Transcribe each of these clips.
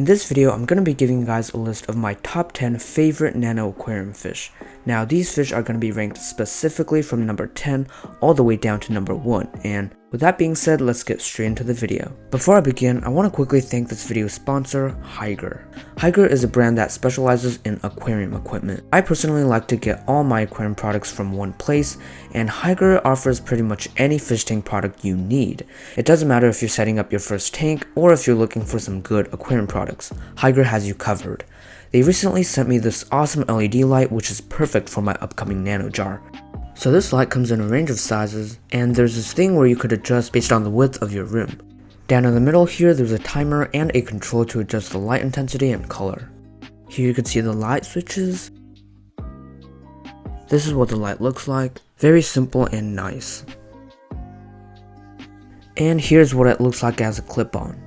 In this video, I'm going to be giving you guys a list of my top 10 favorite nano aquarium fish. Now, these fish are going to be ranked specifically from number 10 all the way down to number 1, and with that being said, let's get straight into the video. Before I begin, I want to quickly thank this video's sponsor, Hygger. Hygger is a brand that specializes in aquarium equipment. I personally like to get all my aquarium products from one place, and Hygger offers pretty much any fish tank product you need. It doesn't matter if you're setting up your first tank or if you're looking for some good aquarium products, Hygger has you covered. They recently sent me this awesome LED light which is perfect for my upcoming nano jar. So this light comes in a range of sizes, and there's this thing where you could adjust based on the width of your room. Down in the middle here, there's a timer and a control to adjust the light intensity and color. Here you can see the light switches. This is what the light looks like. Very simple and nice. And here's what it looks like as a clip-on.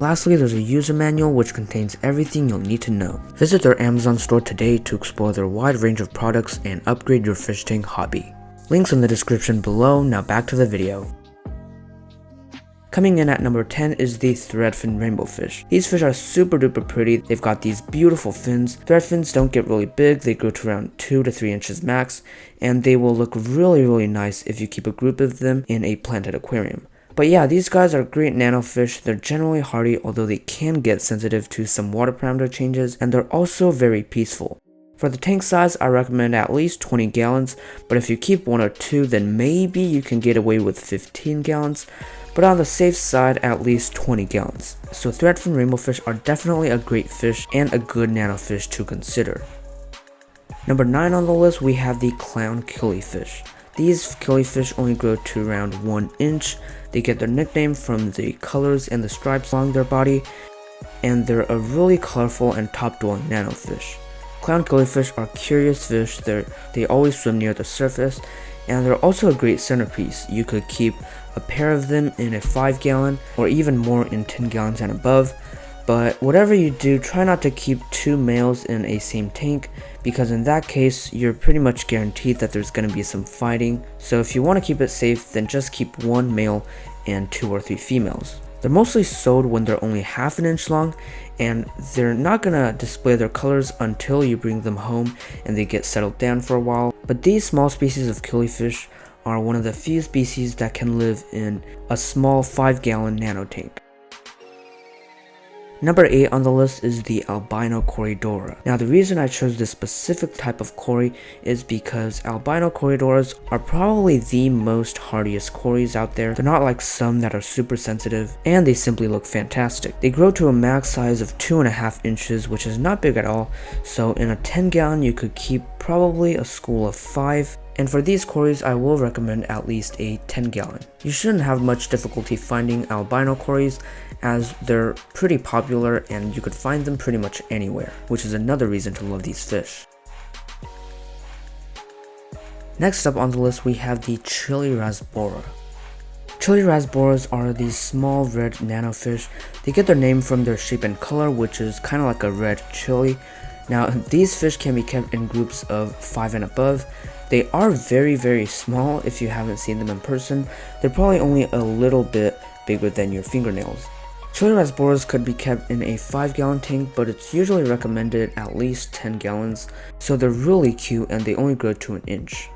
Lastly, there's a user manual which contains everything you'll need to know. Visit their Amazon store today to explore their wide range of products and upgrade your fish tank hobby. Links in the description below. Now back to the video. Coming in at number 10 is the Threadfin Rainbowfish. These fish are super duper pretty. They've got these beautiful fins. Threadfins don't get really big, they grow to around 2 to 3 inches max, and they will look really nice if you keep a group of them in a planted aquarium. But yeah, these guys are great nano fish. They're generally hardy, although they can get sensitive to some water parameter changes, and they're also very peaceful. For the tank size, I recommend at least 20 gallons, but if you keep 1 or 2, then maybe you can get away with 15 gallons, but on the safe side, at least 20 gallons. So Threadfin Rainbowfish are definitely a great fish and a good nano fish to consider. Number 9 on the list, we have the clown Kilifish. These Kilifish only grow to around 1 inch. They get their nickname from the colors and the stripes along their body, and they're a really colorful and top-dwelling nano fish. Clown Kilifish are curious fish. They always swim near the surface, and they're also a great centerpiece. You could keep a pair of them in a 5-gallon or even more in 10 gallons and above. But whatever you do, try not to keep 2 males in a same tank, because in that case, you're pretty much guaranteed that there's going to be some fighting. So if you want to keep it safe, then just keep 1 male and 2 or 3 females. They're mostly sold when they're only half an inch long, and they're not going to display their colors until you bring them home and they get settled down for a while. But these small species of Kilifish are one of the few species that can live in a small 5-gallon nano tank. Number 8 on the list is the albino Corydora. Now the reason I chose this specific type of cory is because albino Corydoras are probably the most hardiest cories out there. They're not like some that are super sensitive, and they simply look fantastic. They grow to a max size of 2.5 inches, which is not big at all, so in a 10-gallon you could keep probably a school of 5. And for these cories, I will recommend at least a 10-gallon. You shouldn't have much difficulty finding albino cories, as they're pretty popular and you could find them pretty much anywhere, which is another reason to love these fish. Next up on the list, we have the chili rasbora. Chili rasboras are these small red nano fish. They get their name from their shape and color, which is kind of like a red chili. Now these fish can be kept in groups of 5 and above. They are very small. If you haven't seen them in person, they're probably only a little bit bigger than your fingernails. Chili rasboras could be kept in a 5-gallon tank, but it's usually recommended at least 10 gallons, so they're really cute and they only grow to 1 inch.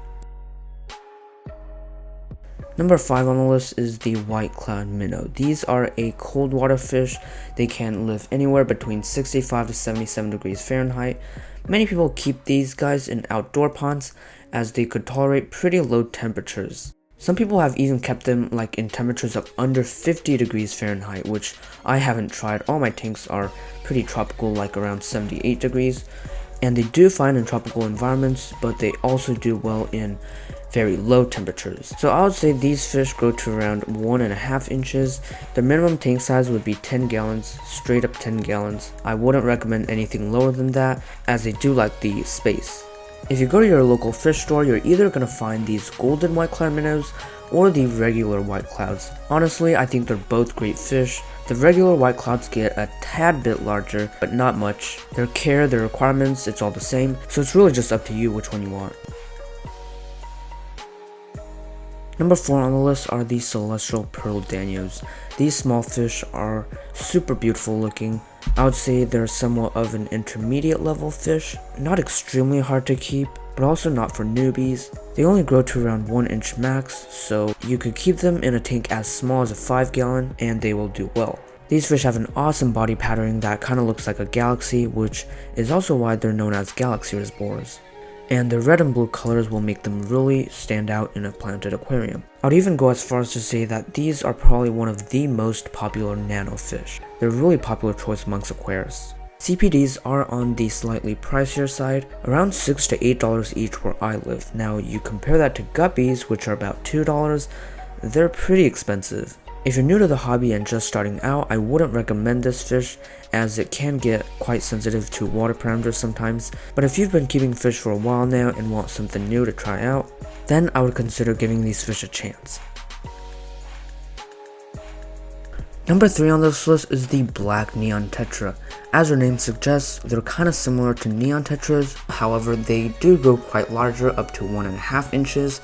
Number 5 on the list is the white cloud minnow. These are a cold water fish. They can live anywhere between 65 to 77 degrees Fahrenheit. Many people keep these guys in outdoor ponds as they could tolerate pretty low temperatures. Some people have even kept them like in temperatures of under 50 degrees Fahrenheit, which I haven't tried. All my tanks are pretty tropical, like around 78 degrees. And they do fine in tropical environments, but they also do well in very low temperatures. So I would say these fish grow to around 1.5 inches. The minimum tank size would be 10 gallons, straight up 10 gallons. I wouldn't recommend anything lower than that, as they do like the space. If you go to your local fish store, you're either going to find these golden white cloud minnows or the regular white clouds. Honestly, I think they're both great fish. The regular white clouds get a tad bit larger, but not much. Their care, their requirements, it's all the same, so it's really just up to you which one you want. Number 4 on the list are the celestial pearl danios. These small fish are super beautiful looking. I would say they're somewhat of an intermediate level fish, not extremely hard to keep, but also not for newbies. They only grow to around 1 inch max, so you could keep them in a tank as small as a 5-gallon and they will do well. These fish have an awesome body patterning that kind of looks like a galaxy, which is also why they're known as galaxy rasboras. And the red and blue colors will make them really stand out in a planted aquarium. I would even go as far as to say that these are probably one of the most popular nano fish. They're a really popular choice amongst aquarists. CPDs are on the slightly pricier side, around $6 to $8 each where I live. Now you compare that to guppies, which are about $2, they're pretty expensive. If you're new to the hobby and just starting out, I wouldn't recommend this fish as it can get quite sensitive to water parameters sometimes, but if you've been keeping fish for a while now and want something new to try out, then I would consider giving these fish a chance. Number 3 on this list is the black neon tetra. As their name suggests, they're kind of similar to neon tetras, however they do grow quite larger, up to 1.5 inches.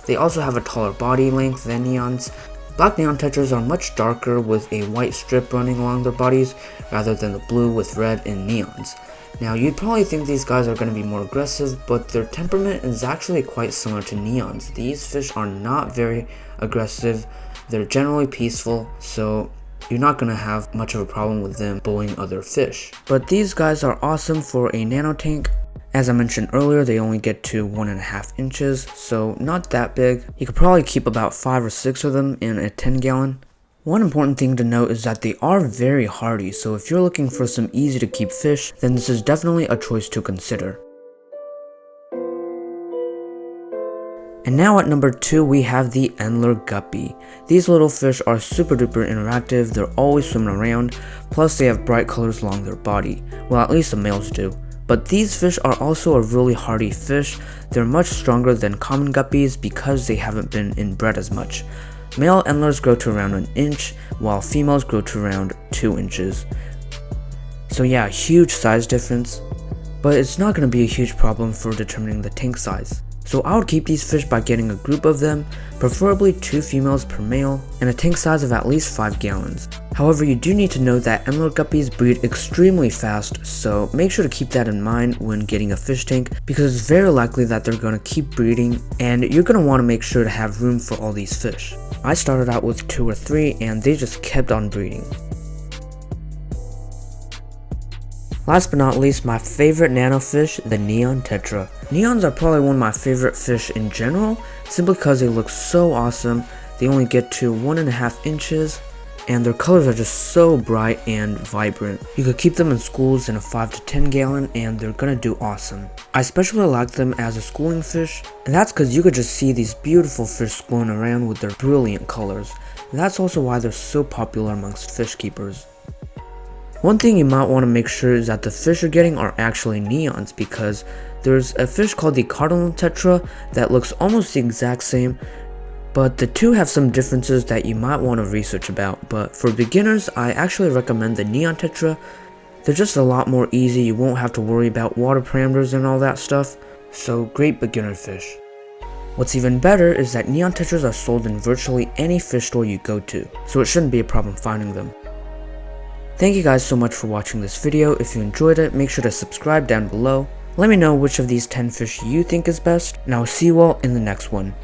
They also have a taller body length than neons. Black neon tetras are much darker with a white strip running along their bodies rather than the blue with red and neons. Now you'd probably think these guys are going to be more aggressive, but their temperament is actually quite similar to neons. These fish are not very aggressive, they're generally peaceful, so you're not going to have much of a problem with them bullying other fish. But these guys are awesome for a nano tank. As I mentioned earlier, they only get to 1.5 inches, so not that big. You could probably keep about 5 or 6 of them in a 10-gallon. One important thing to note is that they are very hardy, so if you're looking for some easy to keep fish, then this is definitely a choice to consider. And now at number 2 we have the Endler guppy. These little fish are super duper interactive, they're always swimming around, plus they have bright colors along their body. Well, at least the males do. But these fish are also a really hardy fish. They're much stronger than common guppies because they haven't been inbred as much. Male Endlers grow to around 1 inch, while females grow to around 2 inches. So yeah, huge size difference, but it's not going to be a huge problem for determining the tank size. So I would keep these fish by getting a group of them, preferably 2 females per male, and a tank size of at least 5 gallons. However, you do need to know that Endler guppies breed extremely fast, so make sure to keep that in mind when getting a fish tank, because it's very likely that they're going to keep breeding, and you're going to want to make sure to have room for all these fish. I started out with 2 or 3, and they just kept on breeding. Last but not least, my favorite nano fish, the neon tetra. Neons are probably one of my favorite fish in general, simply because they look so awesome. They only get to 1.5 inches, and their colors are just so bright and vibrant. You could keep them in schools in a 5 to 10 gallon and they're gonna do awesome. I especially like them as a schooling fish, and that's because you could just see these beautiful fish schooling around with their brilliant colors. And that's also why they're so popular amongst fish keepers. One thing you might want to make sure is that the fish you're getting are actually neons, because there's a fish called the cardinal tetra that looks almost the exact same, but the two have some differences that you might want to research about. But for beginners, I actually recommend the neon tetra. They're just a lot more easy, you won't have to worry about water parameters and all that stuff, so great beginner fish. What's even better is that neon tetras are sold in virtually any fish store you go to, so it shouldn't be a problem finding them. Thank you guys so much for watching this video. If you enjoyed it, make sure to subscribe down below. Let me know which of these 10 fish you think is best, and I'll see you all in the next one.